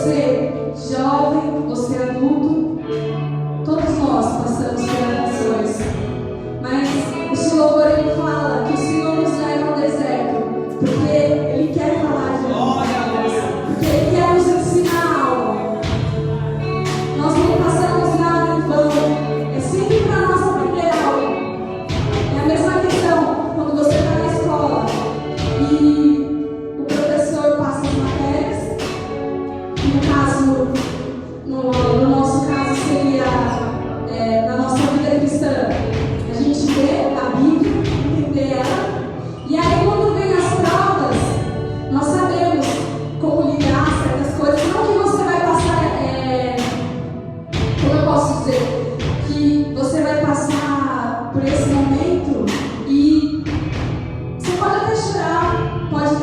você jovem, você adulto, todos nós passamos por aflições. Mas este louvor ele fala que o Senhor nos leva ao deserto, porque Ele quer falar de nós, porque Ele quer nos ensinar algo. Nós não passamos nada em vão, é sempre para nós aprender algo. É a mesma questão quando você está na escola e o professor passa as matérias, no caso, no nosso caso seria na nossa vida cristã, a gente lê a Bíblia, entender ela, e aí quando vem as provas, nós sabemos como lidar certas coisas, não que você vai passar, como eu posso dizer, que você vai passar por esse momento e você pode até chorar, pode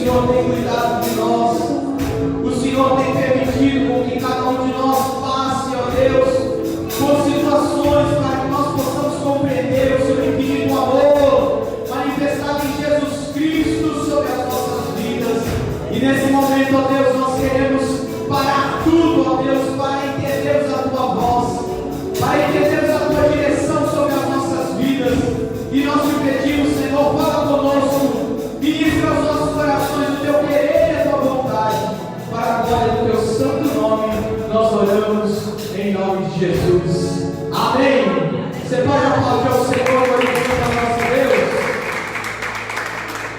Senhor tem cuidado de nós, o Senhor tem permitido com que cada um de nós passe, ó Deus, por situações para que nós possamos compreender o seu infinito amor manifestado em Jesus Cristo sobre as nossas vidas. E nesse momento, ó Deus, nós queremos parar tudo, ó Deus, para entendermos a tua voz, para entendermos a tua direção sobre as nossas vidas. E nós te pedimos, Senhor, fala conosco, ministra aos nossos corações o teu querer e a tua vontade, para a glória do teu santo nome. Nós oramos em nome de Jesus. Amém. Você pode aplaudir ao Senhor, glorificando ao nosso Deus.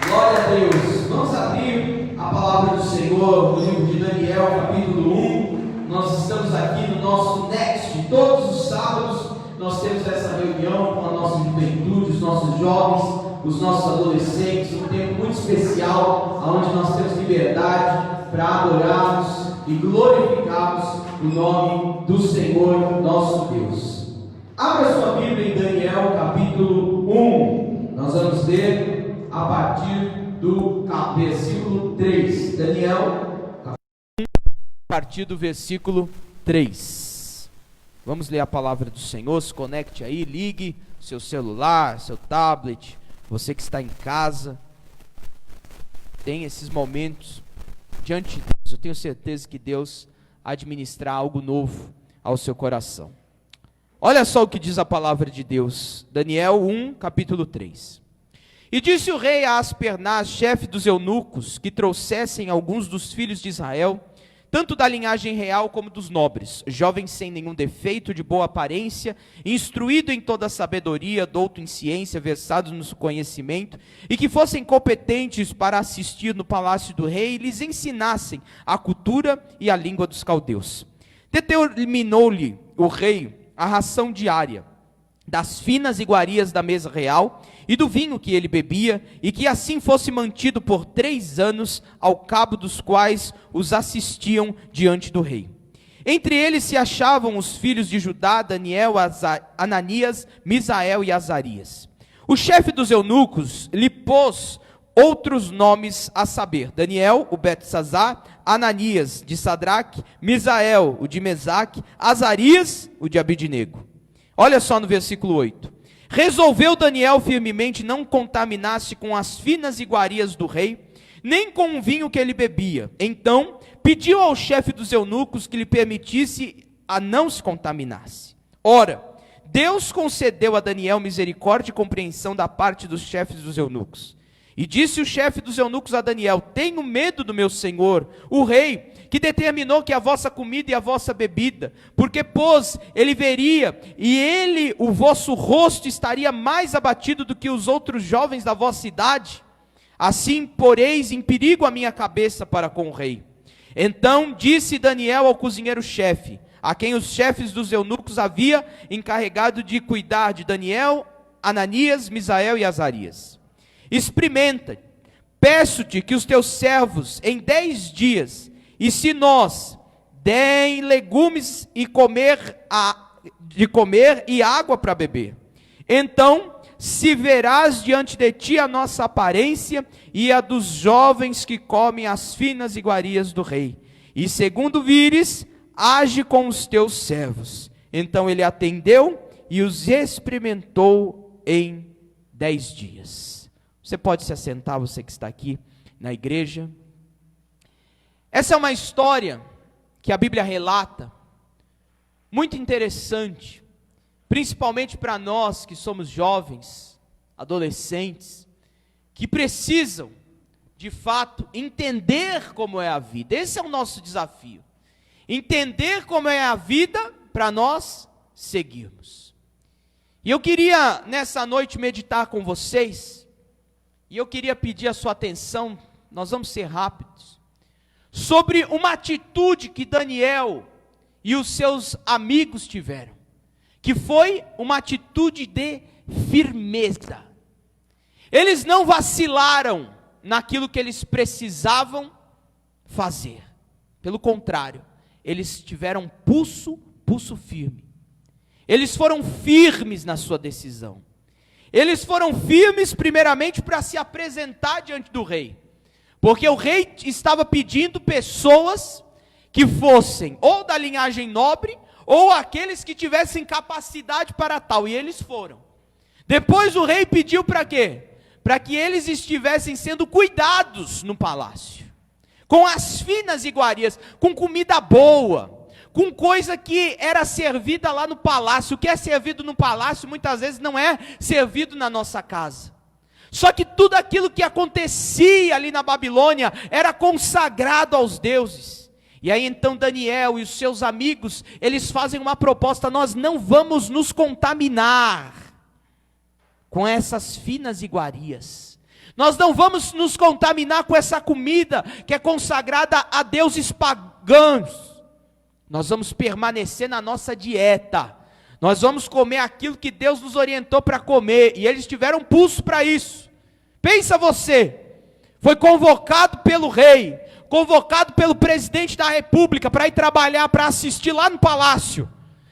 Glória a Deus. Vamos abrir a palavra do Senhor no livro de Daniel, capítulo 1. Nós estamos aqui no nosso Next. Todos os sábados nós temos essa reunião com a nossa juventude, os nossos jovens, os nossos adolescentes, um tempo muito especial, onde nós temos liberdade para adorarmos e glorificarmos o nome do Senhor nosso Deus. Abra sua Bíblia em Daniel capítulo 1. Nós vamos ler a partir do versículo 3. Daniel capítulo 1, a partir do versículo 3. Vamos ler a palavra do Senhor. Se conecte aí, ligue seu celular, seu tablet. Você que está em casa, tem esses momentos diante de Deus. Eu tenho certeza que Deus administrar algo novo ao seu coração. Olha só o que diz a palavra de Deus. Daniel 1, capítulo 3. E disse o rei a Aspenaz, chefe dos eunucos, que trouxessem alguns dos filhos de Israel, tanto da linhagem real como dos nobres, jovens sem nenhum defeito, de boa aparência, instruído em toda a sabedoria, douto em ciência, versados no conhecimento, e que fossem competentes para assistir no palácio do rei, e lhes ensinassem a cultura e a língua dos caldeus. Determinou-lhe o rei a ração diária, das finas iguarias da mesa real, e do vinho que ele bebia, e que assim fosse mantido por 3 anos, ao cabo dos quais os assistiam diante do rei. Entre eles se achavam os filhos de Judá, Daniel, Ananias, Misael e Azarias. O chefe dos eunucos lhe pôs outros nomes, a saber, Daniel, o Belsazar, Ananias, de Sadraque, Misael, o de Mesaque, Azarias, o de Abidnego. Olha só no versículo 8. Resolveu Daniel firmemente não contaminar-se com as finas iguarias do rei, nem com o vinho que ele bebia. Então, pediu ao chefe dos eunucos que lhe permitisse a não se contaminasse. Ora, Deus concedeu a Daniel misericórdia e compreensão da parte dos chefes dos eunucos. E disse o chefe dos eunucos a Daniel: tenho medo do meu senhor, o rei, que determinou que a vossa comida e a vossa bebida, porque pois ele veria, e ele, o vosso rosto, estaria mais abatido do que os outros jovens da vossa idade. Assim poreis em perigo a minha cabeça para com o rei. Então disse Daniel ao cozinheiro-chefe, a quem os chefes dos eunucos havia encarregado de cuidar de Daniel, Ananias, Misael e Azarias: experimenta, peço-te que os teus servos em 10 dias, e se nós deem legumes e de comer e água para beber, então se verás diante de ti a nossa aparência e a dos jovens que comem as finas iguarias do rei, e segundo vires, age com os teus servos. Então ele atendeu e os experimentou em 10 dias. Você pode se assentar, você que está aqui na igreja. Essa é uma história que a Bíblia relata, muito interessante, principalmente para nós que somos jovens, adolescentes, que precisam, de fato, entender como é a vida. Esse é o nosso desafio. Entender como é a vida para nós seguirmos. E eu queria, nessa noite, meditar com vocês, e eu queria pedir a sua atenção, nós vamos ser rápidos, sobre uma atitude que Daniel e os seus amigos tiveram, que foi uma atitude de firmeza. Eles não vacilaram naquilo que eles precisavam fazer. Pelo contrário, eles tiveram pulso firme. Eles foram firmes na sua decisão. Eles foram firmes primeiramente para se apresentar diante do rei. Porque o rei estava pedindo pessoas que fossem ou da linhagem nobre, ou aqueles que tivessem capacidade para tal, e eles foram. Depois o rei pediu para quê? Para que eles estivessem sendo cuidados no palácio, com as finas iguarias, com comida boa, com coisa que era servida lá no palácio. O que é servido no palácio, muitas vezes não é servido na nossa casa. Só que tudo aquilo que acontecia ali na Babilônia, era consagrado aos deuses. E aí então Daniel e os seus amigos, eles fazem uma proposta: nós não vamos nos contaminar com essas finas iguarias. Nós não vamos nos contaminar com essa comida que é consagrada a deuses pagãos. Nós vamos permanecer na nossa dieta. Nós vamos comer aquilo que Deus nos orientou para comer. E eles tiveram pulso para isso. Pensa você, foi convocado pelo rei, convocado pelo presidente da república para ir trabalhar, para assistir lá no palácio.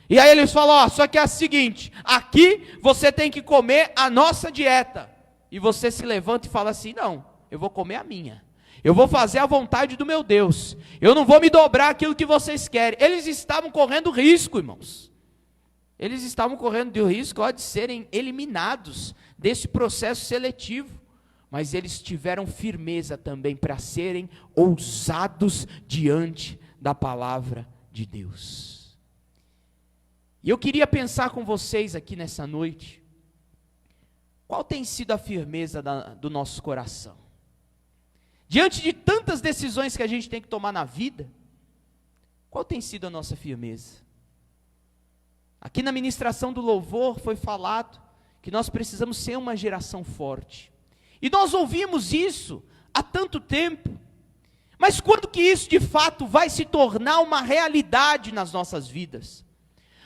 E aí eles falam: ó, só que é o seguinte, aqui você tem que comer a nossa dieta. E você se levanta e fala assim: não, eu vou comer a minha. Eu vou fazer a vontade do meu Deus. Eu não vou me dobrar aquilo que vocês querem. Eles estavam correndo risco, irmãos. Eles estavam correndo o risco de serem eliminados desse processo seletivo. Mas eles tiveram firmeza também para serem ousados diante da palavra de Deus. E eu queria pensar com vocês aqui nessa noite, qual tem sido a firmeza do nosso coração? Diante de tantas decisões que a gente tem que tomar na vida, qual tem sido a nossa firmeza? Aqui na ministração do louvor foi falado que nós precisamos ser uma geração forte. E nós ouvimos isso há tanto tempo. Mas quando que isso de fato vai se tornar uma realidade nas nossas vidas?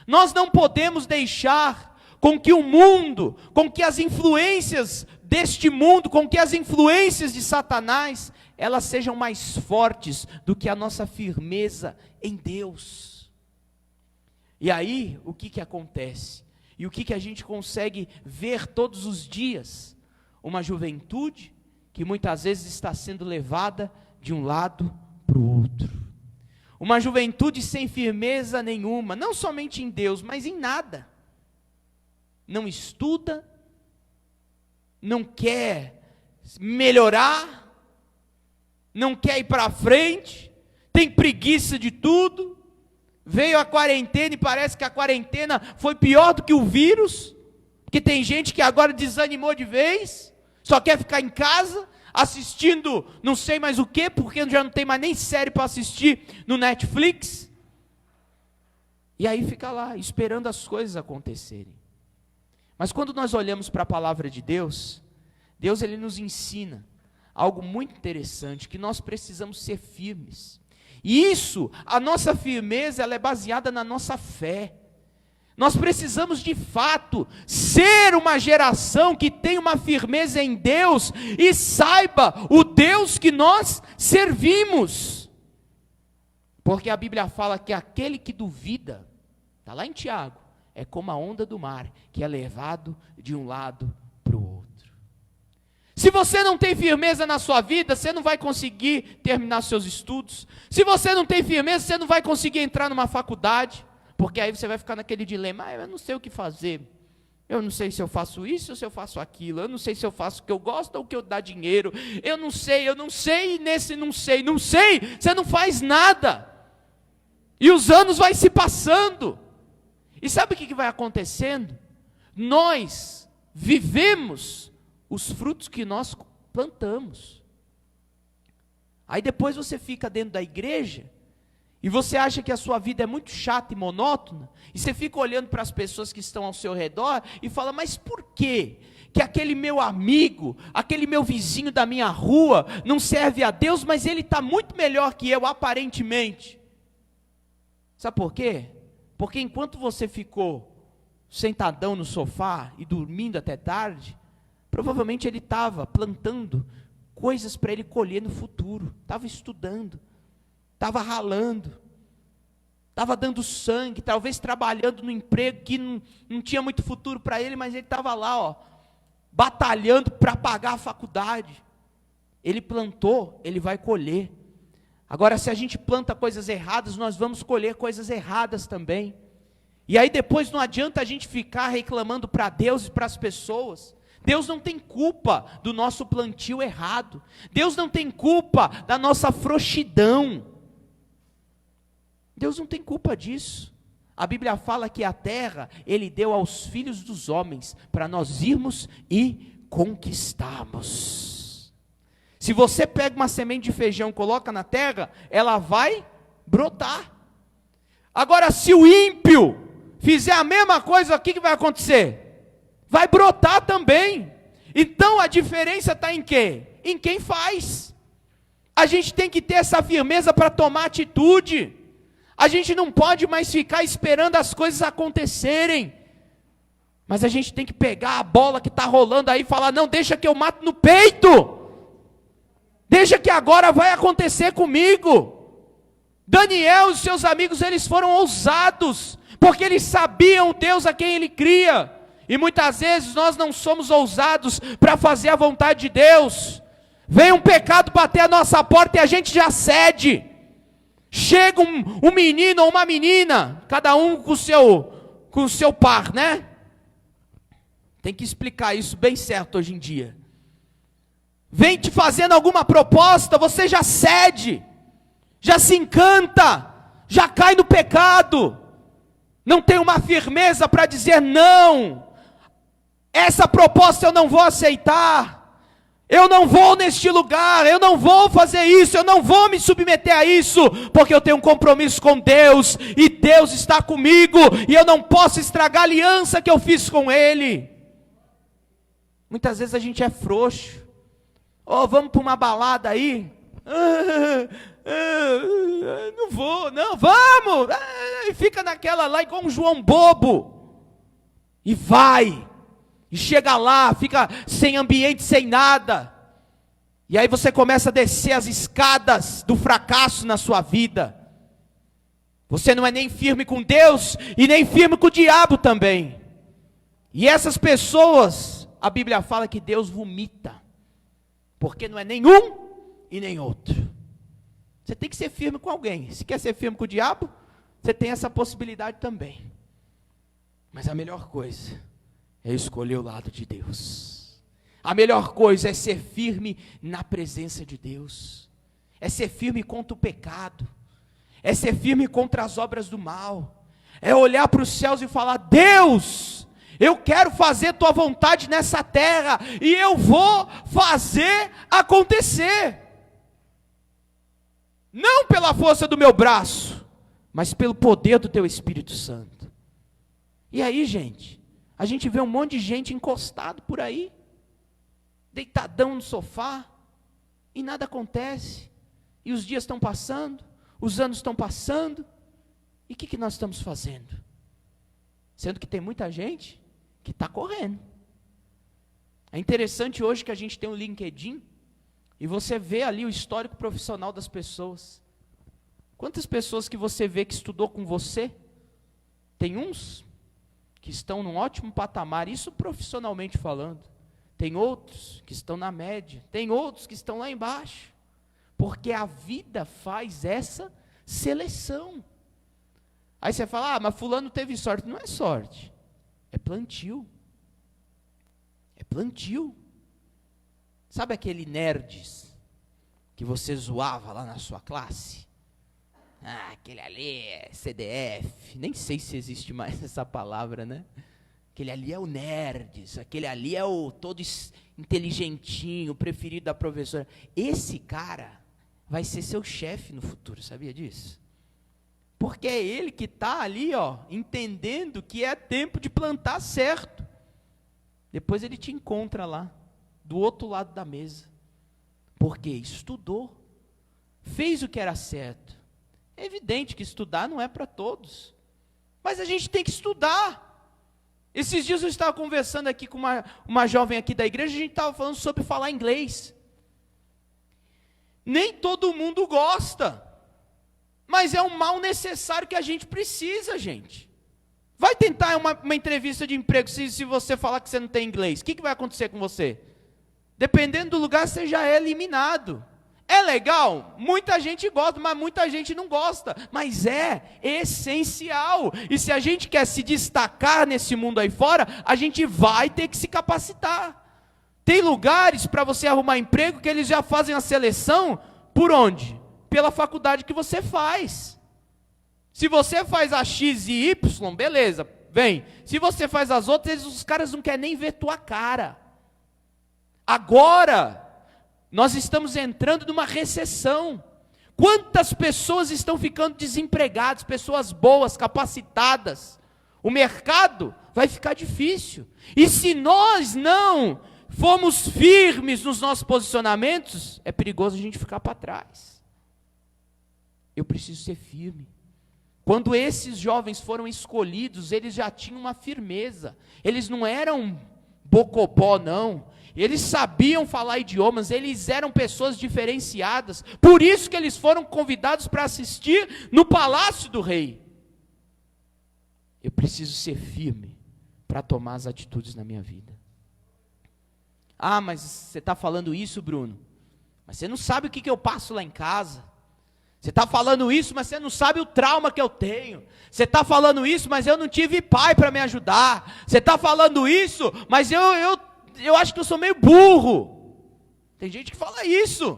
Nós não podemos deixar com que o mundo, com que as influências deste mundo, com que as influências de Satanás, elas sejam mais fortes do que a nossa firmeza em Deus. E aí, o que acontece? E o que a gente consegue ver todos os dias? Uma juventude que muitas vezes está sendo levada de um lado para o outro. Uma juventude sem firmeza nenhuma, não somente em Deus, mas em nada. Não estuda, não quer melhorar, não quer ir para frente, tem preguiça de tudo. Veio a quarentena e parece que a quarentena foi pior do que o vírus, porque tem gente que agora desanimou de vez, só quer ficar em casa, assistindo não sei mais o que, porque já não tem mais nem série para assistir no Netflix, e aí fica lá, esperando as coisas acontecerem. Mas quando nós olhamos para a palavra de Deus, Deus ele nos ensina algo muito interessante, que nós precisamos ser firmes. E isso, a nossa firmeza, ela é baseada na nossa fé. Nós precisamos de fato ser uma geração que tem uma firmeza em Deus e saiba o Deus que nós servimos. Porque a Bíblia fala que aquele que duvida, está lá em Tiago, é como a onda do mar, que é levado de um lado para o outro. Se você não tem firmeza na sua vida, você não vai conseguir terminar seus estudos. Se você não tem firmeza, você não vai conseguir entrar numa faculdade, porque aí você vai ficar naquele dilema: eu não sei o que fazer, eu não sei se eu faço isso ou se eu faço aquilo, eu não sei se eu faço o que eu gosto ou o que eu dá dinheiro, eu não sei, e nesse não sei, você não faz nada, e os anos vai se passando, e sabe o que vai acontecendo? Nós vivemos os frutos que nós plantamos. Aí depois você fica dentro da igreja, e você acha que a sua vida é muito chata e monótona, e você fica olhando para as pessoas que estão ao seu redor, e fala: mas por quê que aquele meu amigo, aquele meu vizinho da minha rua, não serve a Deus, mas ele está muito melhor que eu, aparentemente? Sabe por quê? Porque enquanto você ficou sentadão no sofá, e dormindo até tarde, provavelmente ele estava plantando coisas para ele colher no futuro, estava estudando, estava ralando, estava dando sangue, talvez trabalhando no emprego que não tinha muito futuro para ele, mas ele estava lá, batalhando para pagar a faculdade, Ele plantou, ele vai colher. Agora, se a gente planta coisas erradas, nós vamos colher coisas erradas também. E aí depois não adianta a gente ficar reclamando para Deus e para as pessoas. Deus não tem culpa do nosso plantio errado. Deus não tem culpa da nossa frouxidão. Deus não tem culpa disso. A Bíblia fala que a terra Ele deu aos filhos dos homens para nós irmos e conquistarmos. Se você pega uma semente de feijão e coloca na terra, ela vai brotar. Agora, se o ímpio fizer a mesma coisa, o que vai acontecer? Vai brotar também. Então a diferença está em quê? Em quem faz. A gente tem que ter essa firmeza para tomar atitude. A gente não pode mais ficar esperando as coisas acontecerem. Mas a gente tem que pegar a bola que está rolando aí e falar, não, deixa que eu mato no peito. Deixa que agora vai acontecer comigo. Daniel e os seus amigos, eles foram ousados, porque eles sabiam o Deus a quem ele cria. E muitas vezes nós não somos ousados para fazer a vontade de Deus. Vem um pecado bater a nossa porta e a gente já cede. Chega um menino ou uma menina, cada um com o seu par, né? Tem que explicar isso bem certo hoje em dia. Vem te fazendo alguma proposta, você já cede, já se encanta, já cai no pecado. Não tem uma firmeza para dizer não. Essa proposta eu não vou aceitar. Eu não vou neste lugar, eu não vou fazer isso, eu não vou me submeter a isso, porque eu tenho um compromisso com Deus, e Deus está comigo, e eu não posso estragar a aliança que eu fiz com Ele. Muitas vezes a gente é frouxo. Vamos para uma balada aí? Não vou, não, vamos! E fica naquela lá igual um João bobo. E vai. E chega lá, fica sem ambiente, sem nada. E aí você começa a descer as escadas do fracasso na sua vida. Você não é nem firme com Deus e nem firme com o diabo também. E essas pessoas, a Bíblia fala que Deus vomita. Porque não é nenhum e nem outro. Você tem que ser firme com alguém. Se quer ser firme com o diabo, você tem essa possibilidade também. Mas a melhor coisa é escolher o lado de Deus. A melhor coisa é ser firme na presença de Deus. É ser firme contra o pecado. É ser firme contra as obras do mal. É olhar para os céus e falar, Deus, eu quero fazer tua vontade nessa terra, e eu vou fazer acontecer. Não pela força do meu braço, mas pelo poder do teu Espírito Santo. E aí, gente, a gente vê um monte de gente encostado por aí, deitadão no sofá, e nada acontece. E os dias estão passando, os anos estão passando, e o que nós estamos fazendo? Sendo que tem muita gente que está correndo. É interessante hoje que a gente tem um LinkedIn, e você vê ali o histórico profissional das pessoas. Quantas pessoas que você vê que estudou com você? Tem uns que estão num ótimo patamar, isso profissionalmente falando. Tem outros que estão na média, tem outros que estão lá embaixo. Porque a vida faz essa seleção. Aí você fala, mas fulano teve sorte. Não é sorte, é plantio. É plantio. Sabe aquele nerds que você zoava lá na sua classe? Aquele ali é CDF, nem sei se existe mais essa palavra, né? Aquele ali é o nerds, aquele ali é o todo inteligentinho, o preferido da professora. Esse cara vai ser seu chefe no futuro, sabia disso? Porque é ele que está ali, entendendo que é tempo de plantar certo. Depois ele te encontra lá, do outro lado da mesa. Porque estudou, fez o que era certo. É evidente que estudar não é para todos, mas a gente tem que estudar. Esses dias eu estava conversando aqui com uma jovem aqui da igreja, a gente estava falando sobre falar inglês. Nem todo mundo gosta, mas é um mal necessário que a gente precisa, gente. Vai tentar uma entrevista de emprego se você falar que você não tem inglês, o que vai acontecer com você? Dependendo do lugar, você já é eliminado. É legal? Muita gente gosta, mas muita gente não gosta. Mas é essencial. E se a gente quer se destacar nesse mundo aí fora, a gente vai ter que se capacitar. Tem lugares para você arrumar emprego que eles já fazem a seleção por onde? Pela faculdade que você faz. Se você faz a X e Y, beleza, vem. Se você faz as outras, os caras não querem nem ver tua cara. Agora, nós estamos entrando numa recessão. Quantas pessoas estão ficando desempregadas, pessoas boas, capacitadas? O mercado vai ficar difícil. E se nós não formos firmes nos nossos posicionamentos, é perigoso a gente ficar para trás. Eu preciso ser firme. Quando esses jovens foram escolhidos, eles já tinham uma firmeza. Eles não eram bocobó, não. Eles sabiam falar idiomas, eles eram pessoas diferenciadas. Por isso que eles foram convidados para assistir no palácio do rei. Eu preciso ser firme para tomar as atitudes na minha vida. Ah, mas você está falando isso, Bruno? Mas você não sabe o que eu passo lá em casa. Você está falando isso, mas você não sabe o trauma que eu tenho. Você está falando isso, mas eu não tive pai para me ajudar. Você está falando isso, mas eu acho que eu sou meio burro. Tem gente que fala isso.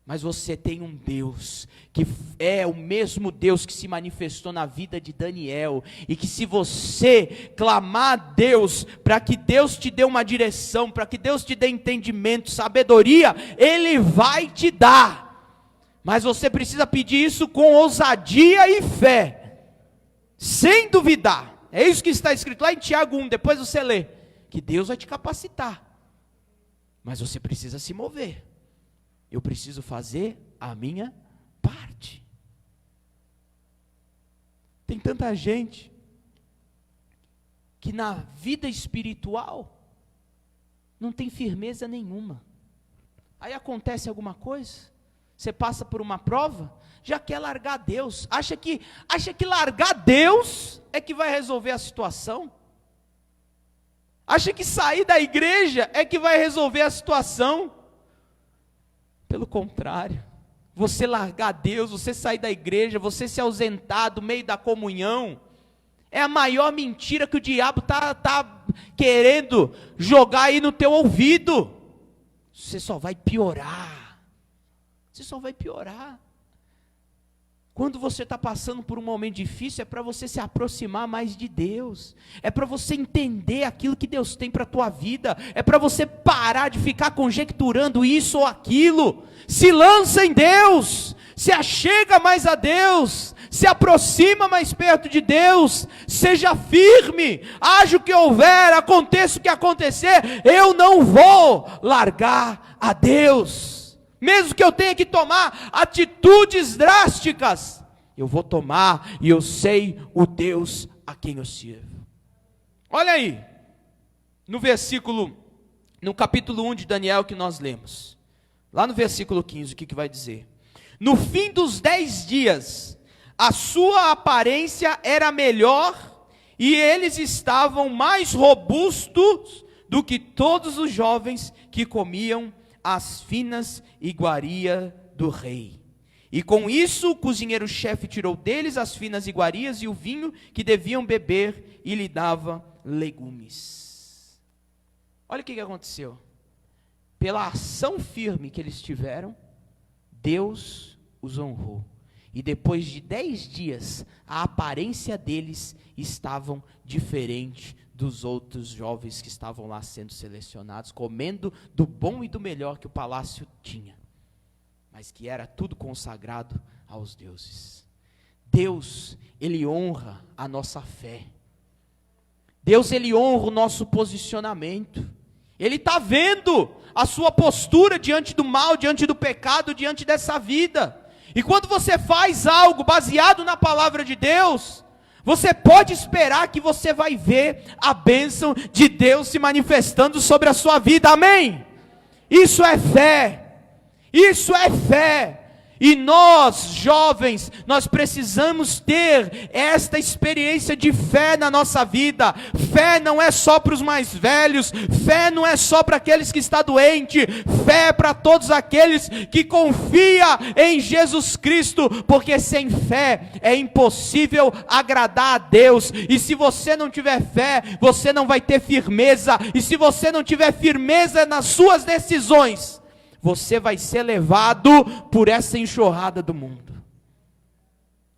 Mas você tem um Deus, que é o mesmo Deus que se manifestou na vida de Daniel, e que se você clamar a Deus, para que Deus te dê uma direção, para que Deus te dê entendimento, sabedoria, Ele vai te dar. Mas você precisa pedir isso com ousadia e fé, sem duvidar. É isso que está escrito lá em Tiago 1, depois você lê, que Deus vai te capacitar, mas você precisa se mover. Eu preciso fazer a minha parte. Tem tanta gente que na vida espiritual não tem firmeza nenhuma. Aí acontece alguma coisa, você passa por uma prova, já quer largar Deus, acha que largar Deus é que vai resolver a situação. Acha que sair da igreja é que vai resolver a situação. Pelo contrário, você largar Deus, você sair da igreja, você se ausentar do meio da comunhão, é a maior mentira que o diabo tá querendo jogar aí no teu ouvido. Você só vai piorar. Você só vai piorar. Quando você está passando por um momento difícil, é para você se aproximar mais de Deus, é para você entender aquilo que Deus tem para a tua vida, é para você parar de ficar conjecturando isso ou aquilo. Se lança em Deus, se achega mais a Deus, se aproxima mais perto de Deus, seja firme, haja o que houver, aconteça o que acontecer, eu não vou largar a Deus. Mesmo que eu tenha que tomar atitudes drásticas, eu vou tomar, e eu sei o Deus a quem eu sirvo. Olha aí, no capítulo 1 de Daniel que nós lemos, lá no versículo 15, o que vai dizer? No fim dos 10 dias, a sua aparência era melhor, e eles estavam mais robustos do que todos os jovens que comiam as finas iguarias do rei. E com isso o cozinheiro-chefe tirou deles as finas iguarias e o vinho que deviam beber, e lhe dava legumes. Olha o que aconteceu. Pela ação firme que eles tiveram, Deus os honrou. E depois de 10 dias, a aparência deles estavam diferente dos outros jovens que estavam lá sendo selecionados, comendo do bom e do melhor que o palácio tinha, mas que era tudo consagrado aos deuses. Deus, Ele honra a nossa fé. Deus, Ele honra o nosso posicionamento. Ele está vendo a sua postura diante do mal, diante do pecado, diante dessa vida. E quando você faz algo baseado na palavra de Deus, você pode esperar que você vai ver a bênção de Deus se manifestando sobre a sua vida, amém? Isso é fé, isso é fé. E nós, jovens, nós precisamos ter esta experiência de fé na nossa vida. Fé não é só para os mais velhos, fé não é só para aqueles que estão doentes, fé é para todos aqueles que confiam em Jesus Cristo, porque sem fé é impossível agradar a Deus. E se você não tiver fé, você não vai ter firmeza, e se você não tiver firmeza nas suas decisões, você vai ser levado por essa enxurrada do mundo.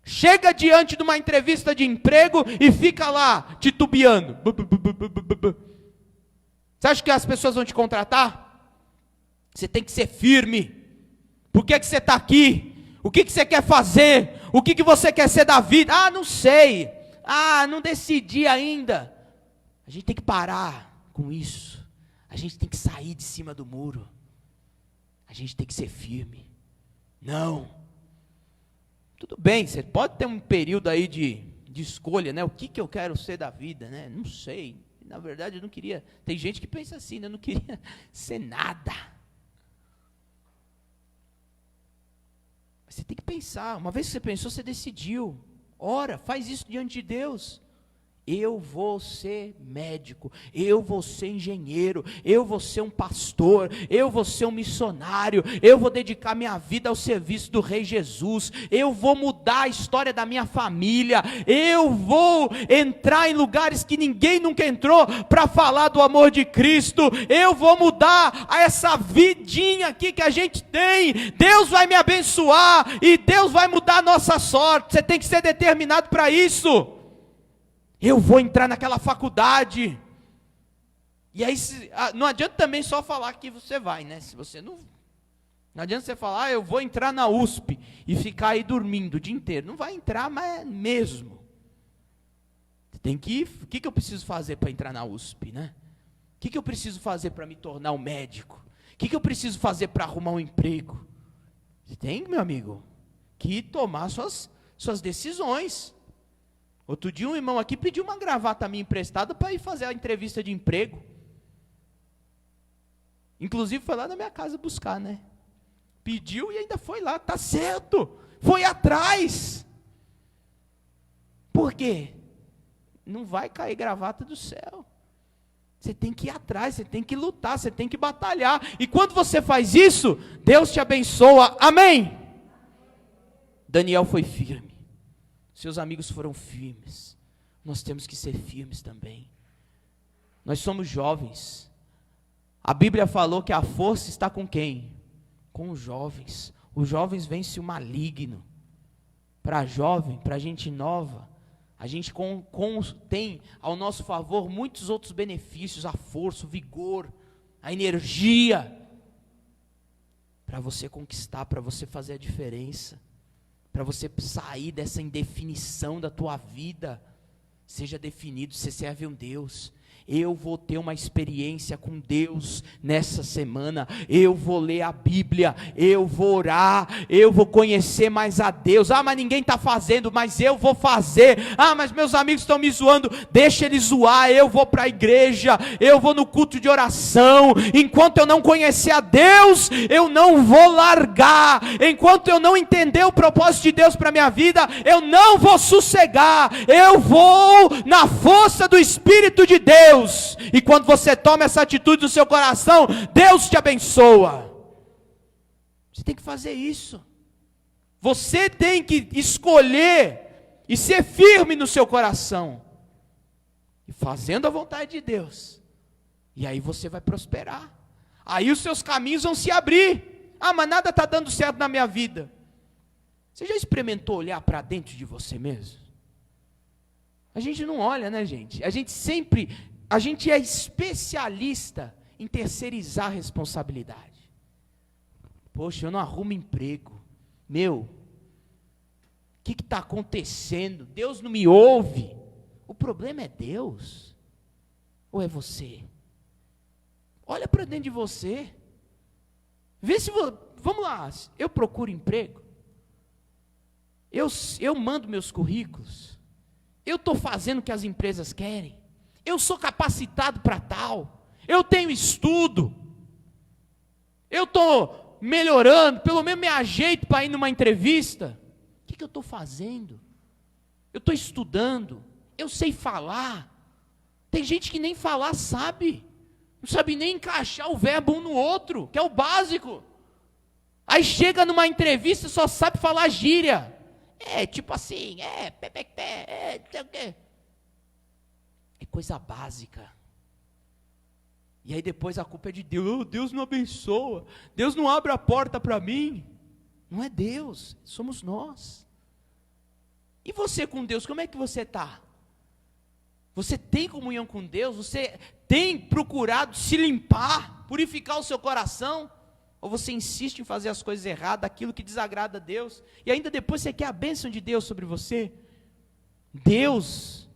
Chega diante de uma entrevista de emprego e fica lá titubeando. Você acha que as pessoas vão te contratar? Você tem que ser firme. Por que você está aqui? O que você quer fazer? O que você quer ser da vida? Ah, não sei. Ah, não decidi ainda. A gente tem que parar com isso. A gente tem que sair de cima do muro. A gente tem que ser firme. Não. Tudo bem, você pode ter um período aí de escolha, né? O que eu quero ser da vida, né? Não sei. Na verdade, eu não queria. Tem gente que pensa assim, né? Eu não queria ser nada. Mas você tem que pensar. Uma vez que você pensou, você decidiu. Ora, faz isso diante de Deus. Eu vou ser médico, eu vou ser engenheiro, eu vou ser um pastor, eu vou ser um missionário, eu vou dedicar minha vida ao serviço do Rei Jesus, eu vou mudar a história da minha família, eu vou entrar em lugares que ninguém nunca entrou para falar do amor de Cristo, eu vou mudar essa vidinha aqui que a gente tem, Deus vai me abençoar e Deus vai mudar a nossa sorte. Você tem que ser determinado para isso. Eu vou entrar naquela faculdade. E aí, não adianta também só falar que você vai, né? Se você não adianta você falar, eu vou entrar na USP e ficar aí dormindo o dia inteiro. Não vai entrar, mas mesmo. Tem que ir. O que eu preciso fazer para entrar na USP, né? O que eu preciso fazer para me tornar um médico? O que eu preciso fazer para arrumar um emprego? Você tem, meu amigo, que tomar suas decisões. Outro dia um irmão aqui pediu uma gravata minha emprestada para ir fazer a entrevista de emprego. Inclusive foi lá na minha casa buscar, né? Pediu e ainda foi lá, tá certo. Foi atrás. Por quê? Não vai cair gravata do céu. Você tem que ir atrás, você tem que lutar, você tem que batalhar. E quando você faz isso, Deus te abençoa. Amém? Daniel foi firme. Seus amigos foram firmes. Nós temos que ser firmes também. Nós somos jovens. A Bíblia falou que a força está com quem? Com os jovens. Os jovens vencem o maligno. Para jovem, para gente nova, a gente tem ao nosso favor muitos outros benefícios, a força, o vigor, a energia, para você conquistar, para você fazer a diferença. Para você sair dessa indefinição da tua vida. Seja definido, você serve um Deus. Eu vou ter uma experiência com Deus nessa semana, eu vou ler a Bíblia, eu vou orar, eu vou conhecer mais a Deus. Ah, mas ninguém está fazendo, mas eu vou fazer. Ah, mas meus amigos estão me zoando, deixa eles zoar, eu vou para a igreja, eu vou no culto de oração. Enquanto eu não conhecer a Deus, eu não vou largar. Enquanto eu não entender o propósito de Deus para a minha vida, eu não vou sossegar, eu vou na força do Espírito de Deus. E quando você toma essa atitude no seu coração, Deus te abençoa. Você tem que fazer isso. Você tem que escolher e ser firme no seu coração, e fazendo a vontade de Deus. E aí você vai prosperar. Aí os seus caminhos vão se abrir. Ah, mas nada está dando certo na minha vida. Você já experimentou olhar para dentro de você mesmo? A gente não olha, né, gente? A gente é especialista em terceirizar a responsabilidade. Poxa, eu não arrumo emprego. O que está acontecendo? Deus não me ouve. O problema é Deus? Ou é você? Olha para dentro de você. Vê se vamos lá, eu procuro emprego. Eu mando meus currículos. Eu estou fazendo o que as empresas querem. Eu sou capacitado para tal. Eu tenho estudo. Eu estou melhorando, pelo menos me ajeito para ir numa entrevista. O que eu estou fazendo? Eu estou estudando, eu sei falar. Tem gente que nem falar sabe, não sabe nem encaixar o verbo um no outro, que é o básico. Aí chega numa entrevista, só sabe falar gíria. Tipo assim, não sei o quê. É coisa básica. E aí depois a culpa é de Deus. Deus não abençoa, Deus não abre a porta para mim. Não é Deus, somos nós. E você com Deus, como é que você está? Você tem comunhão com Deus? Você tem procurado se limpar, purificar o seu coração? Ou você insiste em fazer as coisas erradas, aquilo que desagrada a Deus? E ainda depois você quer a bênção de Deus sobre você? Deus,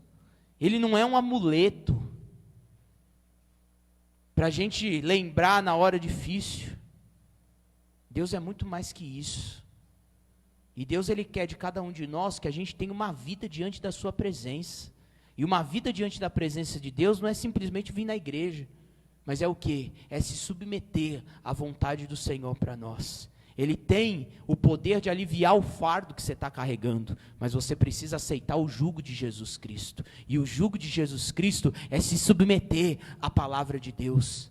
Ele não é um amuleto para a gente lembrar na hora difícil. Deus é muito mais que isso. E Deus, Ele quer de cada um de nós que a gente tenha uma vida diante da sua presença. E uma vida diante da presença de Deus não é simplesmente vir na igreja, mas é o quê? É se submeter à vontade do Senhor para nós. Ele tem o poder de aliviar o fardo que você está carregando, mas você precisa aceitar o jugo de Jesus Cristo. E o jugo de Jesus Cristo é se submeter à palavra de Deus.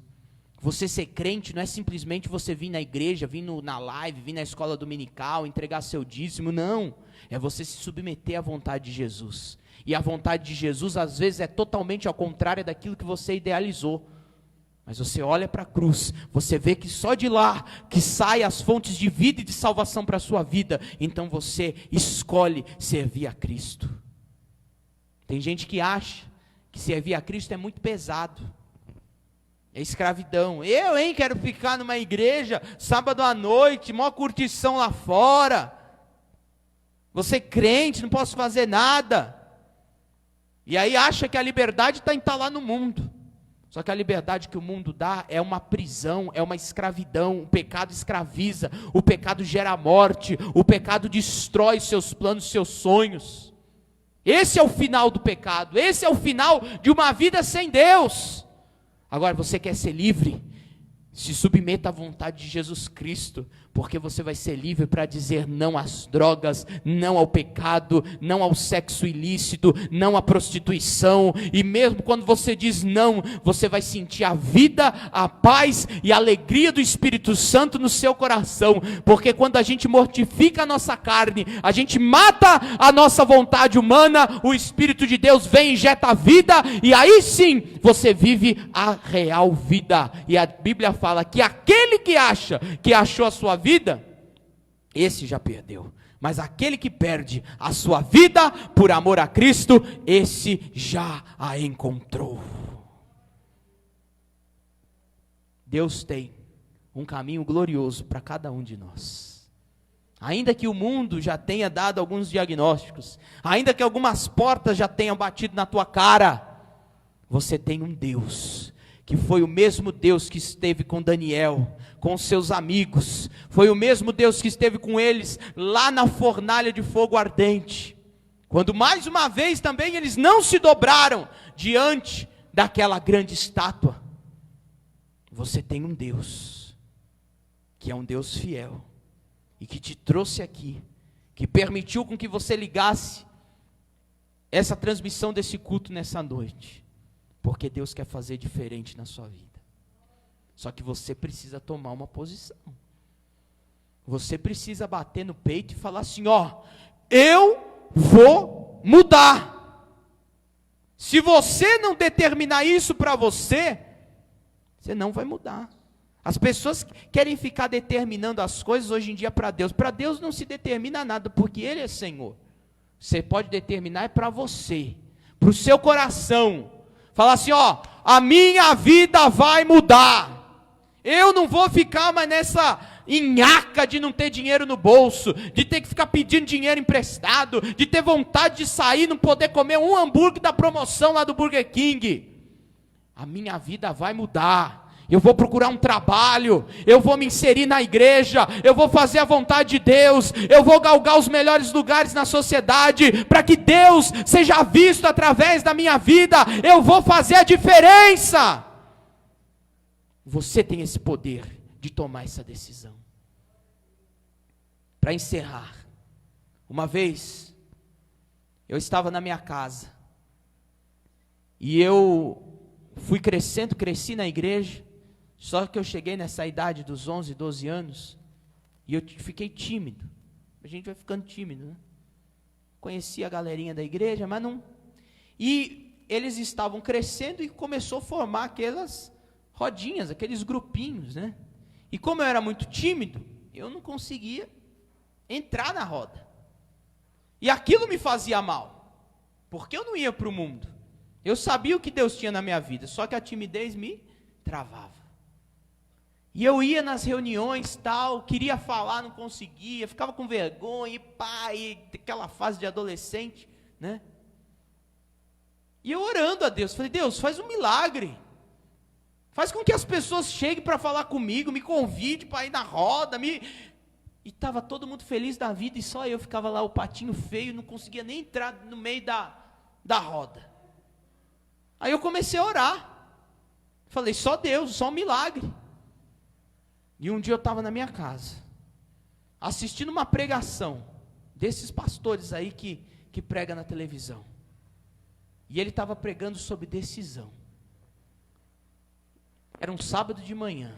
Você ser crente não é simplesmente você vir na igreja, vir na live, vir na escola dominical, entregar seu dízimo, não. É você se submeter à vontade de Jesus. E a vontade de Jesus às vezes é totalmente ao contrário daquilo que você idealizou. Mas você olha para a cruz, você vê que só de lá que saem as fontes de vida e de salvação para a sua vida. Então você escolhe servir a Cristo. Tem gente que acha que servir a Cristo é muito pesado. É escravidão. Quero ficar numa igreja, sábado à noite, maior curtição lá fora. Você crente, não posso fazer nada. E aí acha que a liberdade está em estar lá no mundo. Só que a liberdade que o mundo dá é uma prisão, é uma escravidão. O pecado escraviza, o pecado gera morte, o pecado destrói seus planos, seus sonhos. Esse é o final do pecado, esse é o final de uma vida sem Deus. Agora você quer ser livre? Se submeta à vontade de Jesus Cristo, porque você vai ser livre para dizer não às drogas, não ao pecado, não ao sexo ilícito, não à prostituição. E mesmo quando você diz não, você vai sentir a vida, a paz e a alegria do Espírito Santo no seu coração. Porque quando a gente mortifica a nossa carne, a gente mata a nossa vontade humana, o Espírito de Deus vem e injeta a vida, e aí sim você vive a real vida. E a Bíblia fala que aquele que acha que achou a sua vida, esse já perdeu. Mas aquele que perde a sua vida por amor a Cristo, esse já a encontrou. Deus tem um caminho glorioso para cada um de nós. Ainda que o mundo já tenha dado alguns diagnósticos, ainda que algumas portas já tenham batido na tua cara, você tem um Deus que foi o mesmo Deus que esteve com Daniel, com seus amigos, foi o mesmo Deus que esteve com eles lá na fornalha de fogo ardente, quando mais uma vez também eles não se dobraram diante daquela grande estátua. Você tem um Deus, que é um Deus fiel, e que te trouxe aqui, que permitiu com que você ligasse essa transmissão desse culto nessa noite, porque Deus quer fazer diferente na sua vida. Só que você precisa tomar uma posição. Você precisa bater no peito e falar assim: ó, eu vou mudar. Se você não determinar isso para você, você não vai mudar. As pessoas querem ficar determinando as coisas hoje em dia para Deus. Para Deus não se determina nada, porque Ele é Senhor. Você pode determinar é para você, para o seu coração. Falar assim: ó, a minha vida vai mudar. Eu não vou ficar mais nessa nhaca de não ter dinheiro no bolso, de ter que ficar pedindo dinheiro emprestado, de ter vontade de sair e não poder comer um hambúrguer da promoção lá do Burger King. A minha vida vai mudar. Eu vou procurar um trabalho, eu vou me inserir na igreja, eu vou fazer a vontade de Deus, eu vou galgar os melhores lugares na sociedade, para que Deus seja visto através da minha vida, eu vou fazer a diferença. Você tem esse poder de tomar essa decisão. para encerrar. Uma vez, eu estava na minha casa, e eu fui crescendo, cresci na igreja, só que eu cheguei nessa idade dos 11, 12 anos, e eu fiquei tímido. A gente vai ficando tímido, né? Conheci a galerinha da igreja, mas não... E eles estavam crescendo e começou a formar aquelas rodinhas, aqueles grupinhos, né? E como eu era muito tímido, eu não conseguia entrar na roda. E aquilo me fazia mal, porque eu não ia para o mundo. Eu sabia o que Deus tinha na minha vida, só que a timidez me travava. E eu ia nas reuniões, tal, queria falar, não conseguia, ficava com vergonha, e pá, e aquela fase de adolescente, né? E eu orando a Deus, falei, Deus, faz um milagre. Faz com que as pessoas cheguem para falar comigo, me convide para ir na roda, E estava todo mundo feliz da vida, e só eu ficava lá, o patinho feio, não conseguia nem entrar no meio da roda. Aí eu comecei a orar. Falei, só Deus, só um milagre. E um dia eu estava na minha casa, assistindo uma pregação desses pastores aí que prega na televisão. E ele estava pregando sobre decisão. Era um sábado de manhã.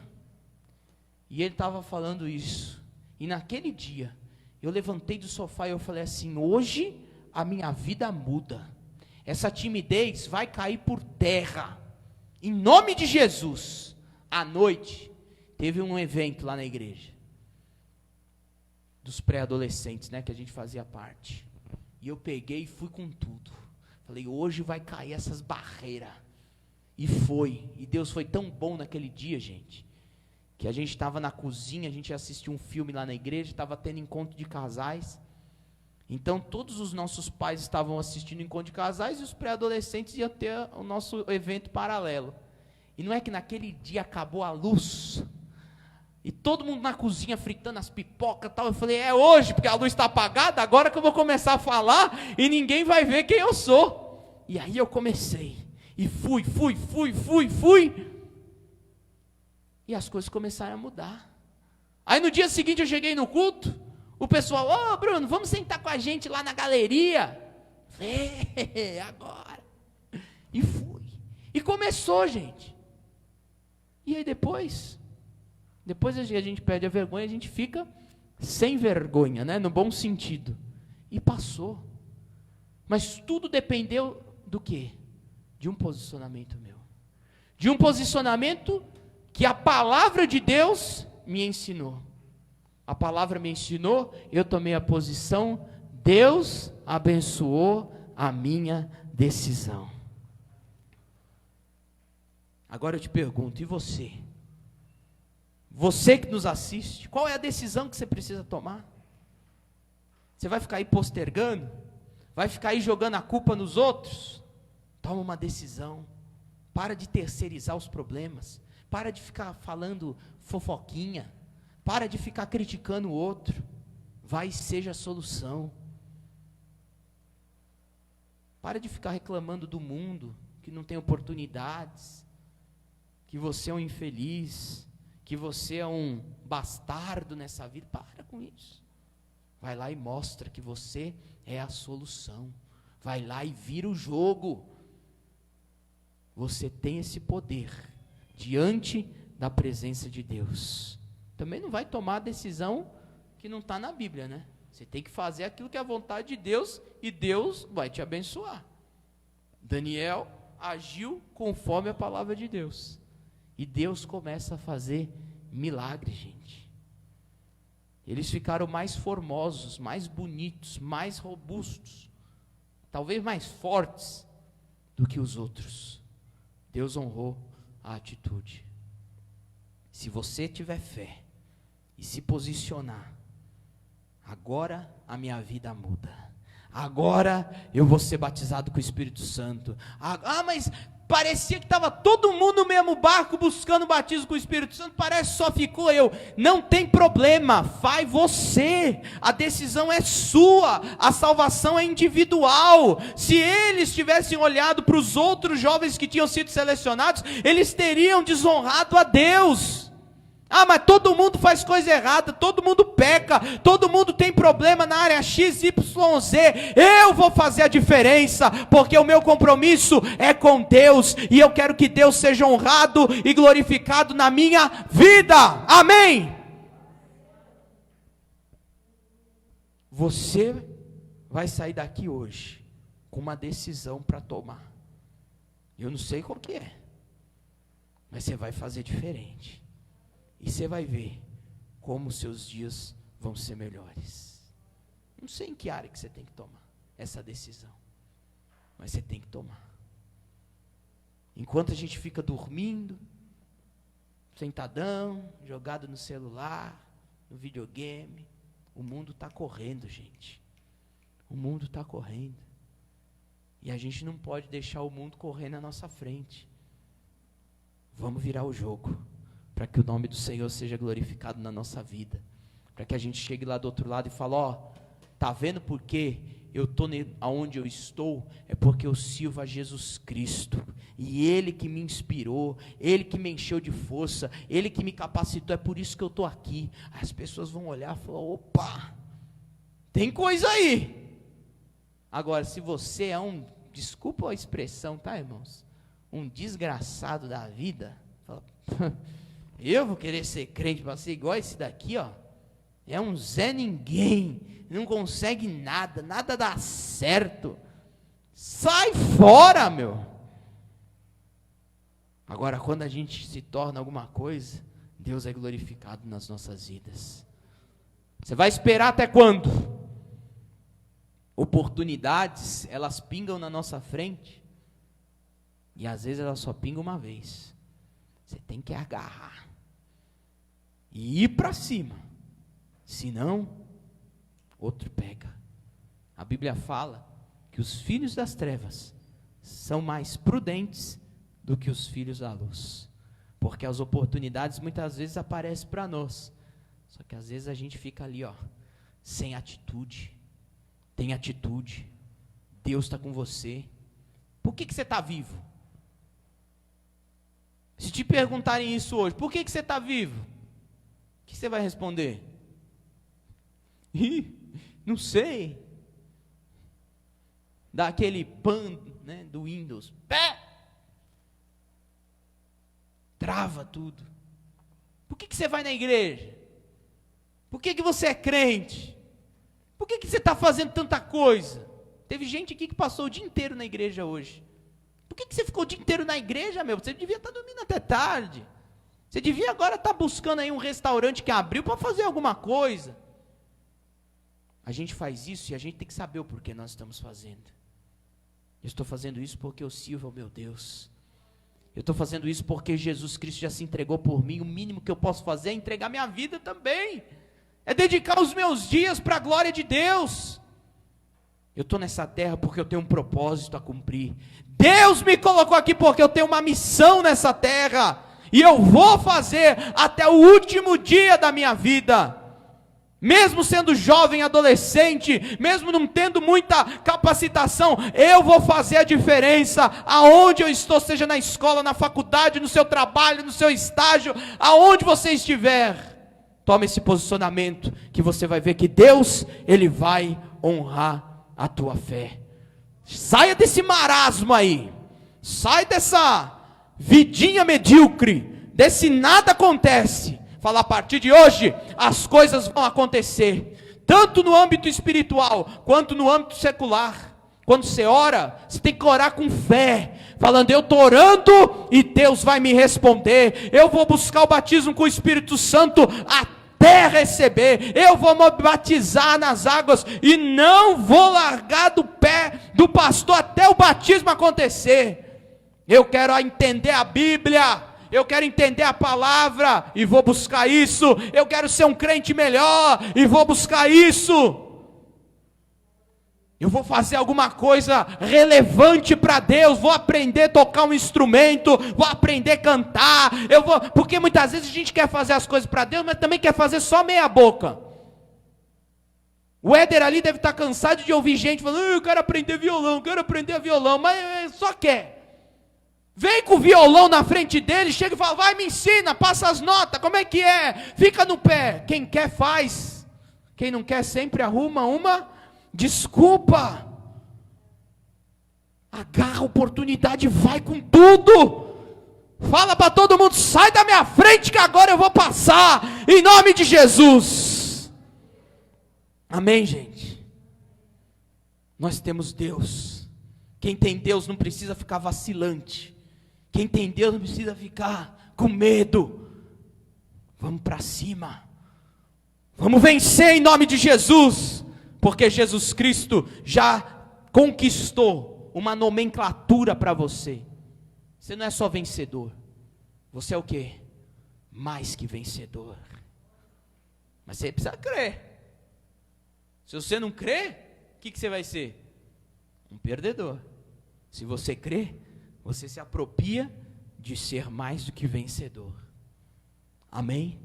E ele estava falando isso. E naquele dia, eu levantei do sofá e eu falei assim, hoje a minha vida muda. Essa timidez vai cair por terra. Em nome de Jesus. À noite, teve um evento lá na igreja. Dos pré-adolescentes, né, que a gente fazia parte. E eu peguei e fui com tudo. Falei, hoje vai cair essas barreiras. E foi. E Deus foi tão bom naquele dia, gente, que a gente estava na cozinha, a gente assistiu um filme lá na igreja, estava tendo encontro de casais. Então todos os nossos pais estavam assistindo o encontro de casais e os pré-adolescentes iam ter o nosso evento paralelo. E não é que naquele dia acabou a luz, e todo mundo na cozinha fritando as pipocas e tal. Eu falei, é hoje, porque a luz está apagada, agora que eu vou começar a falar e ninguém vai ver quem eu sou. E aí eu comecei, e fui. E as coisas começaram a mudar. Aí no dia seguinte eu cheguei no culto, o pessoal, ô Bruno, vamos sentar com a gente lá na galeria. Falei, agora. E fui. E começou, gente. E aí depois a gente perde a vergonha, a gente fica sem vergonha, né? No bom sentido. E passou. Mas tudo dependeu do quê? De um posicionamento meu. De um posicionamento que a palavra de Deus me ensinou. A palavra me ensinou, eu tomei a posição, Deus abençoou a minha decisão. Agora eu te pergunto, e você? Você que nos assiste, qual é a decisão que você precisa tomar? Você vai ficar aí postergando? Vai ficar aí jogando a culpa nos outros? Toma uma decisão. Para de terceirizar os problemas. Para de ficar falando fofoquinha. Para de ficar criticando o outro. Vai e seja a solução. Para de ficar reclamando do mundo, que não tem oportunidades, que você é um infeliz, que você é um bastardo nessa vida. Para com isso. Vai lá e mostra que você é a solução. Vai lá e vira o jogo. Você tem esse poder diante da presença de Deus. Também não vai tomar a decisão que não está na Bíblia, né? Você tem que fazer aquilo que é a vontade de Deus e Deus vai te abençoar. Daniel agiu conforme a palavra de Deus. E Deus começa a fazer milagres, gente. Eles ficaram mais formosos, mais bonitos, mais robustos, talvez mais fortes do que os outros. Deus honrou a atitude. Se você tiver fé e se posicionar, agora a minha vida muda. Agora eu vou ser batizado com o Espírito Santo. Mas parecia que estava todo mundo no mesmo barco buscando o batismo com o Espírito Santo. Parece que só ficou eu. Não tem problema, vai você. A decisão é sua. A salvação é individual. Se eles tivessem olhado para os outros jovens que tinham sido selecionados, eles teriam desonrado a Deus. Ah, mas todo mundo faz coisa errada, todo mundo peca, todo mundo tem problema na área X, Y, Z. Eu vou fazer a diferença, porque o meu compromisso é com Deus, e eu quero que Deus seja honrado e glorificado na minha vida. Amém? Você vai sair daqui hoje com uma decisão para tomar. Eu não sei qual que é, mas você vai fazer diferente. E você vai ver como os seus dias vão ser melhores. Não sei em que área que você tem que tomar essa decisão, mas você tem que tomar. Enquanto a gente fica dormindo, sentadão, jogado no celular, no videogame, o mundo está correndo, gente. O mundo está correndo. E a gente não pode deixar o mundo correr na nossa frente. Vamos virar o jogo, para que o nome do Senhor seja glorificado na nossa vida, para que a gente chegue lá do outro lado e fale, ó, tá vendo por que eu estou aonde eu estou? É porque eu sirvo a Jesus Cristo, e Ele que me inspirou, Ele que me encheu de força, Ele que me capacitou, é por isso que eu estou aqui. As pessoas vão olhar e falar, opa, tem coisa aí. Agora, se você é desculpa a expressão, tá, irmãos? Um desgraçado da vida, fala, eu vou querer ser crente para ser igual esse daqui, ó. É um Zé Ninguém, não consegue nada, nada dá certo. Sai fora, meu. Agora, quando a gente se torna alguma coisa, Deus é glorificado nas nossas vidas. Você vai esperar até quando? Oportunidades, elas pingam na nossa frente, e às vezes elas só pingam uma vez. Você tem que agarrar e ir para cima, senão outro pega. A Bíblia fala que os filhos das trevas são mais prudentes do que os filhos da luz, porque as oportunidades muitas vezes aparecem para nós, só que às vezes a gente fica ali, ó, sem atitude. Tem atitude, Deus está com você. Por que você está vivo? Se te perguntarem isso hoje, por que você está vivo? O que você vai responder? Não sei. Dá aquele pan, né, do Windows. Pé! Trava tudo. Por que você vai na igreja? Por que você é crente? Por que você está fazendo tanta coisa? Teve gente aqui que passou o dia inteiro na igreja hoje. Por que você ficou o dia inteiro na igreja, meu? Você devia estar dormindo até tarde. Você devia agora estar buscando aí um restaurante que abriu para fazer alguma coisa. A gente faz isso e a gente tem que saber o porquê nós estamos fazendo. Eu estou fazendo isso porque eu sirvo ao meu Deus. Eu estou fazendo isso porque Jesus Cristo já se entregou por mim. O mínimo que eu posso fazer é entregar minha vida também. É dedicar os meus dias para a glória de Deus. Eu estou nessa terra porque eu tenho um propósito a cumprir. Deus me colocou aqui porque eu tenho uma missão nessa terra. E eu vou fazer até o último dia da minha vida. Mesmo sendo jovem, adolescente, mesmo não tendo muita capacitação, eu vou fazer a diferença aonde eu estou, seja na escola, na faculdade, no seu trabalho, no seu estágio, aonde você estiver. Tome esse posicionamento, que você vai ver que Deus, Ele vai honrar a tua fé. Saia desse marasmo aí, sai dessa vidinha medíocre, desse nada acontece. Fala, a partir de hoje, as coisas vão acontecer, tanto no âmbito espiritual, quanto no âmbito secular. Quando você ora, você tem que orar com fé, falando, eu estou orando e Deus vai me responder, eu vou buscar o batismo com o Espírito Santo até receber, eu vou me batizar nas águas e não vou largar do pé do pastor até o batismo acontecer. Eu quero entender a Bíblia, eu quero entender a palavra e vou buscar isso, eu quero ser um crente melhor e vou buscar isso. Eu vou fazer alguma coisa relevante para Deus, vou aprender a tocar um instrumento, vou aprender a cantar, porque muitas vezes a gente quer fazer as coisas para Deus, mas também quer fazer só meia boca. O Éder ali deve estar cansado de ouvir gente falando, eu quero aprender violão, mas só quer. Vem com o violão na frente dele, chega e fala, vai, me ensina, passa as notas, como é que é? Fica no pé. Quem quer faz. Quem não quer sempre arruma uma desculpa. Agarra a oportunidade, vai com tudo. Fala para todo mundo, sai da minha frente que agora eu vou passar, em nome de Jesus. Amém, gente? Nós temos Deus. Quem tem Deus não precisa ficar vacilante. Quem tem Deus não precisa ficar com medo. Vamos para cima. Vamos vencer em nome de Jesus. Porque Jesus Cristo já conquistou uma nomenclatura para você. Você não é só vencedor. Você é o quê? Mais que vencedor. Mas você precisa crer. Se você não crer, o que você vai ser? Um perdedor. Se você crer, você se apropria de ser mais do que vencedor. Amém?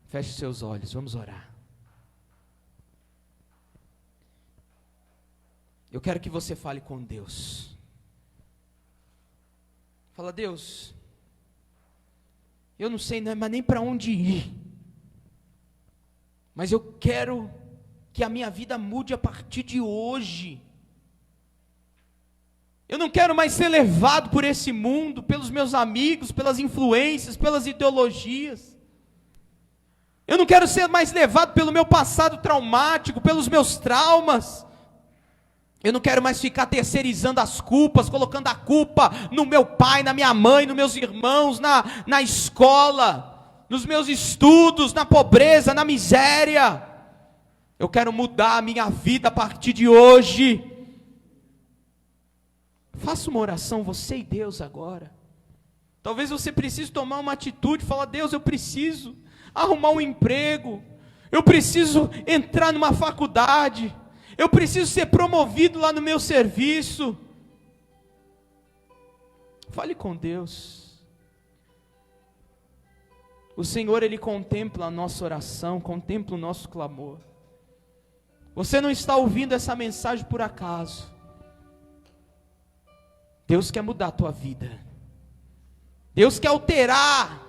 Feche seus olhos, vamos orar. Eu quero que você fale com Deus. Fala, Deus, eu não sei mas nem para onde ir. Mas eu quero que a minha vida mude a partir de hoje. Eu não quero mais ser levado por esse mundo, pelos meus amigos, pelas influências, pelas ideologias. Eu não quero ser mais levado pelo meu passado traumático, pelos meus traumas. Eu não quero mais ficar terceirizando as culpas, colocando a culpa no meu pai, na minha mãe, nos meus irmãos, na escola, nos meus estudos, na pobreza, na miséria. Eu quero mudar a minha vida a partir de hoje. Faça uma oração, você e Deus agora. Talvez você precise tomar uma atitude, falar, Deus, eu preciso arrumar um emprego, eu preciso entrar numa faculdade, eu preciso ser promovido lá no meu serviço. Fale com Deus. O Senhor, Ele contempla a nossa oração, contempla o nosso clamor. Você não está ouvindo essa mensagem por acaso. Deus quer mudar a tua vida. Deus quer alterar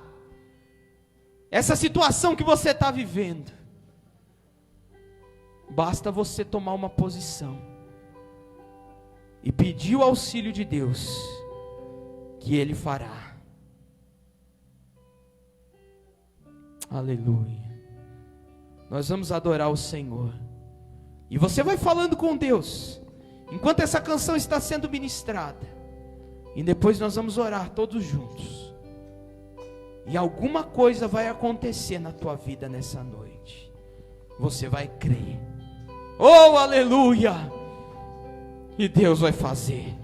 essa situação que você está vivendo. Basta você tomar uma posição e pedir o auxílio de Deus, que Ele fará. Aleluia. Nós vamos adorar o Senhor. E você vai falando com Deus, enquanto essa canção está sendo ministrada. E depois nós vamos orar todos juntos. E alguma coisa vai acontecer na tua vida nessa noite. Você vai crer. Oh, aleluia! E Deus vai fazer.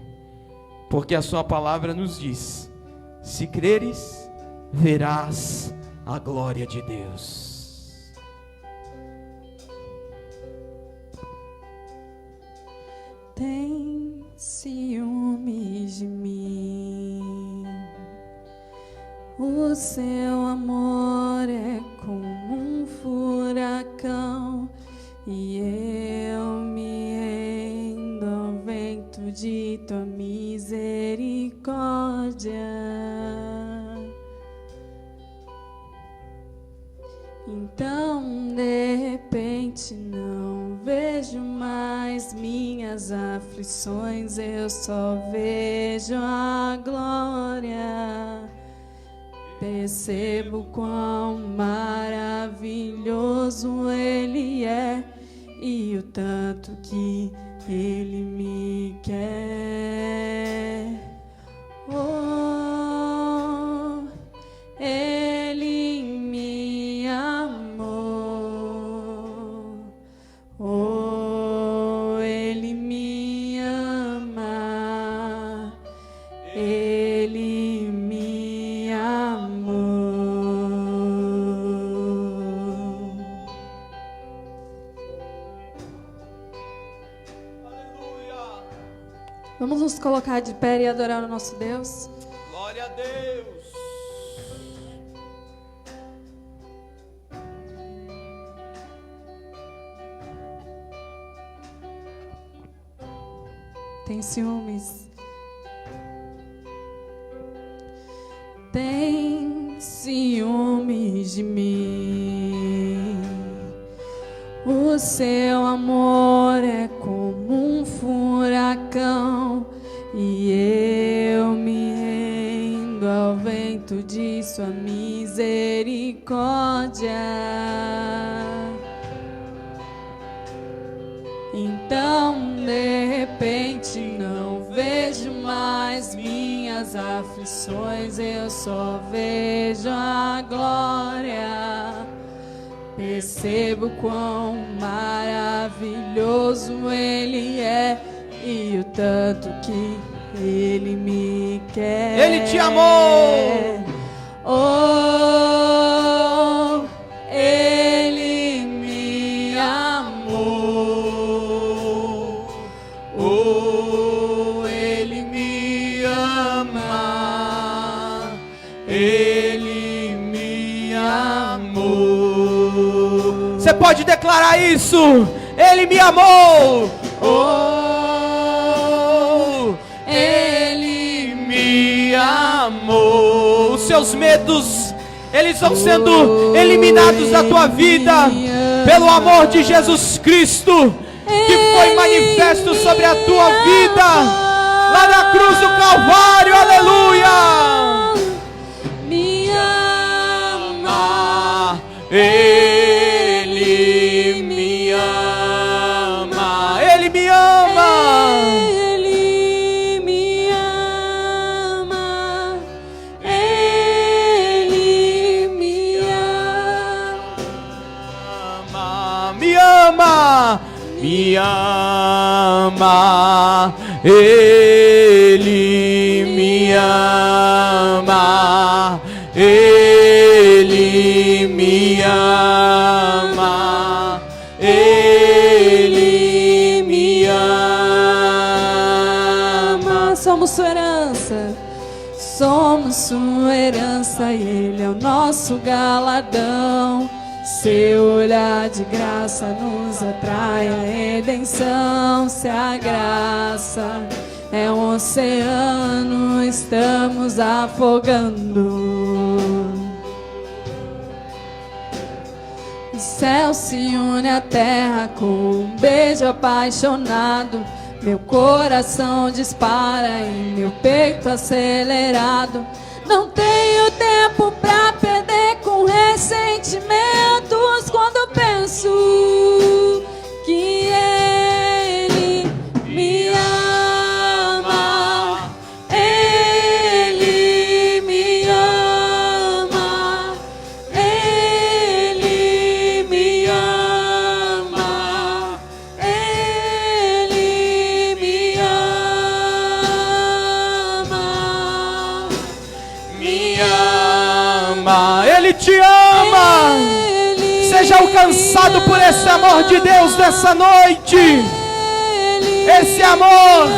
Porque a sua palavra nos diz: se creres, verás a glória de Deus. Tem ciúmes de mim, o seu amor é como um furacão, e eu me rendo ao vento de tua misericórdia. Então, de repente, não vejo mais minhas aflições, eu só vejo a glória. Percebo quão maravilhoso Ele é e o tanto que Ele me quer. Oh, Ele me amou. Oh, Ele me ama. Ele me amou. Aleluia! Vamos nos colocar de pé e adorar o nosso Deus. Glória a Deus! Tem ciúmes? de mim. O seu amor é como um furacão, e eu me rendo ao vento de sua misericórdia. Então, de repente, não vejo mais minhas aflições, eu só vejo a glória. Percebo quão maravilhoso Ele é e o tanto que Ele me quer. Ele te amou. Oh, Ele me amou. Oh, Ele me ama. Ele me amou. Você pode declarar isso? Ele me amou. Oh, Ele me amou. Os seus medos, eles vão sendo eliminados da tua vida pelo amor de Jesus Cristo, que foi manifesto sobre a tua vida lá na cruz do Calvário. Aleluia! Me ama. Ele me ama. Ele me ama. Ele me ama. Ele me ama. Me ama. Me ama. Ele me ama. Ele me ama. Ele me ama. Somos sua herança. Somos sua herança e Ele é o nosso galardão. Seu olhar de graça nos atrai a redenção. Se a graça é um oceano, estamos afogando. O céu se une à terra com um beijo apaixonado. Meu coração dispara e meu peito acelerado. Não tenho tempo pra perder com ressentimentos quando penso que Ele me ama. Ele me ama. Ele me ama. Ele me ama. Me ama. Ele te ama. Seja alcançado por esse amor de Deus nessa noite. Esse amor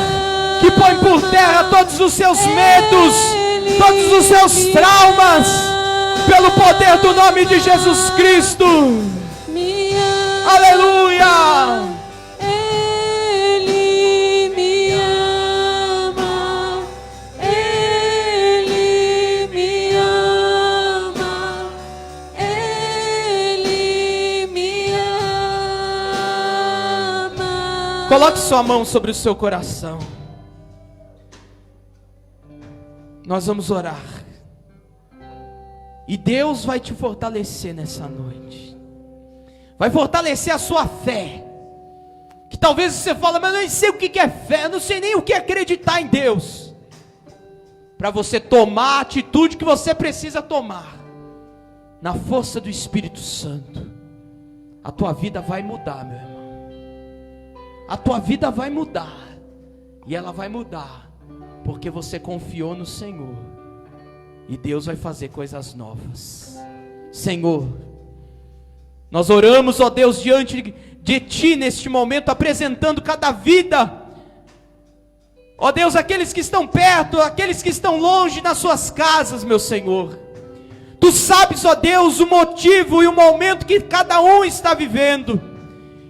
que põe por terra todos os seus medos, todos os seus traumas, pelo poder do nome de Jesus Cristo. Aleluia! Ele me ama. Ele me ama. Ele me ama. Coloque sua mão sobre o seu coração. Nós vamos orar. E Deus vai te fortalecer nessa noite. Vai fortalecer a sua fé. Que talvez você fale, mas eu não sei o que é fé, eu não sei nem o que é acreditar em Deus. Para você tomar a atitude que você precisa tomar, na força do Espírito Santo, a tua vida vai mudar, meu irmão. A tua vida vai mudar. E ela vai mudar porque você confiou no Senhor. E Deus vai fazer coisas novas. Senhor, nós oramos, ó Deus, diante de Ti neste momento, apresentando cada vida. Ó Deus, aqueles que estão perto, aqueles que estão longe nas suas casas, meu Senhor. Tu sabes, ó Deus, o motivo e o momento que cada um está vivendo.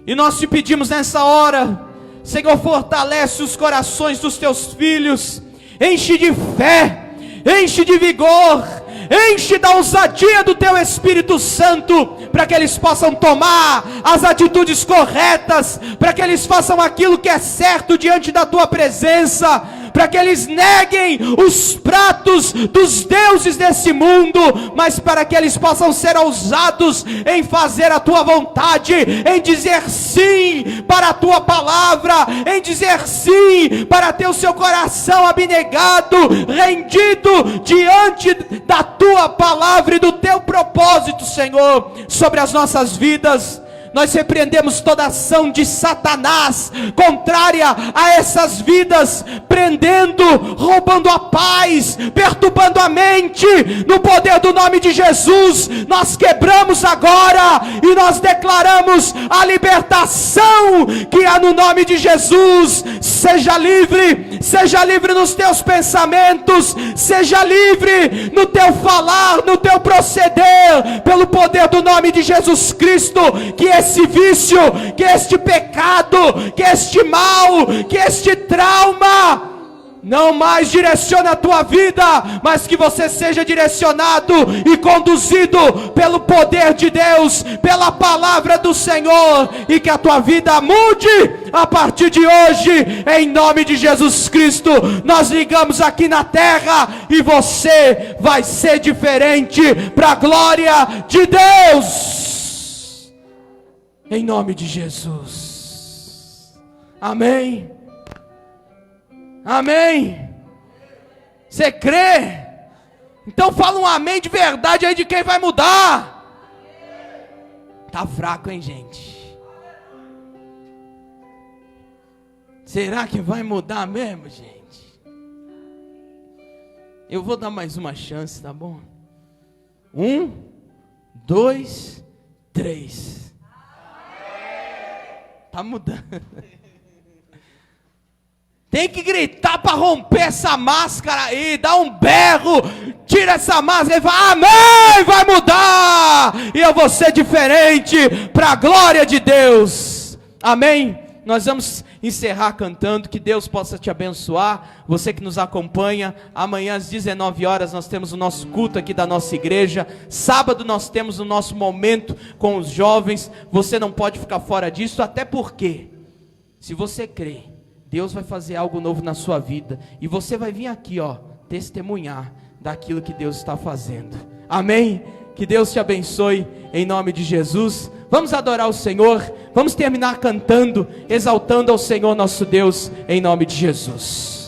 E nós te pedimos nessa hora, Senhor, fortalece os corações dos Teus filhos. Enche de fé, enche de vigor, enche da ousadia do teu Espírito Santo, para que eles possam tomar as atitudes corretas, para que eles façam aquilo que é certo diante da tua presença, para que eles neguem os pratos dos deuses desse mundo, mas para que eles possam ser ousados em fazer a tua vontade, em dizer sim para a tua palavra, em dizer sim para ter o seu coração abnegado, rendido diante da tua palavra e do teu propósito, Senhor, sobre as nossas vidas. Nós repreendemos toda ação de Satanás contrária a essas vidas, prendendo, roubando a paz, perturbando a mente. No poder do nome de Jesus, nós quebramos agora e nós declaramos a libertação que há no nome de Jesus. Seja livre nos teus pensamentos, seja livre no teu falar, no teu proceder, pelo poder do nome de Jesus Cristo. Que esse vício, que este pecado, que este mal, que este trauma não mais direcione a tua vida, mas que você seja direcionado e conduzido pelo poder de Deus, pela palavra do Senhor, e que a tua vida mude a partir de hoje, em nome de Jesus Cristo. Nós ligamos aqui na terra e você vai ser diferente para a glória de Deus. Em nome de Jesus. Amém. Amém. Você crê? Então fala um amém de verdade aí de quem vai mudar. Tá fraco, hein, gente? Será que vai mudar mesmo, gente? Eu vou dar mais uma chance, tá bom? 1, 2, 3. Tá mudando. Tem que gritar para romper essa máscara aí, dá um berro, tira essa máscara e fala: amém, vai mudar, e eu vou ser diferente, para a glória de Deus. Amém? Nós vamos encerrar cantando. Que Deus possa te abençoar. Você que nos acompanha, amanhã às 19 horas nós temos o nosso culto aqui da nossa igreja. Sábado nós temos o nosso momento com os jovens. Você não pode ficar fora disso, até porque, se você crê, Deus vai fazer algo novo na sua vida, e você vai vir aqui, ó, testemunhar daquilo que Deus está fazendo. Amém? Que Deus te abençoe, em nome de Jesus. Vamos adorar o Senhor, vamos terminar cantando, exaltando ao Senhor nosso Deus, em nome de Jesus.